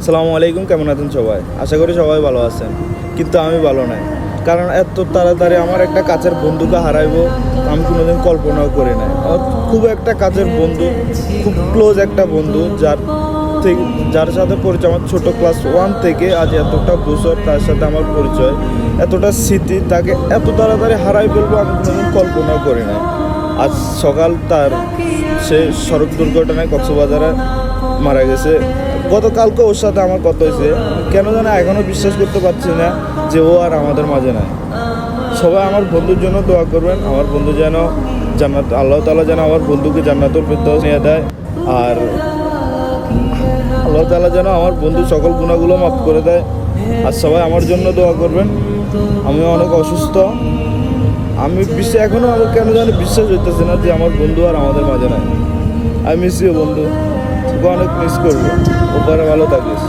আসসালামু আলাইকুম, কেমন আছেন সবাই? আশা করি সবাই ভালো আছেন, কিন্তু আমি ভালো নাই। কারণ এত তাড়াতাড়ি আমার একটা কাছের বন্ধুকে হারাইবো আমি কোনোদিন কল্পনাও করি নাই। আমার খুব একটা কাছের বন্ধু, খুব ক্লোজ একটা বন্ধু, যার সাথে পরিচয় আমার ছোটো ক্লাস 1 থেকে আজ এতটা বছর তার সাথে আমার পরিচয়, এতটা স্মৃতি, তাকে এত তাড়াতাড়ি হারাই ফেলবো আমি কোনোদিন কল্পনাও করি নাই। আজ সকাল সে সড়ক দুর্ঘটনায় কক্সবাজারে মারা গেছে। গতকালকে ওর সাথে আমার কথা হয়েছে, কেন জানে এখনও বিশ্বাস করতে পারছি না যে ও আর আমাদের মাঝে নাই। সবাই আমার বন্ধুর জন্য দোয়া করবেন, আমার বন্ধু যেন জান্নাত, আল্লাহ তাআলা যেন আমার বন্ধুকে জান্নাতুল ফেরদৌস নিয়ে দেয়, আর আল্লাহ তাআলা যেন আমার বন্ধুর সকল গুনাহগুলো মাফ করে দেয়। আর সবাই আমার জন্য দোয়া করবেন। আমি অনেক অসুস্থ, আমি এখনও আমার কেন জানি বিশ্বাস হইতেছে না যে আমার বন্ধু আর আমাদের মাঝে নাই। আমি মিস ইউ বন্ধু, তোকে অনেক মিস করবো। ওপরে ভালো থাকিস।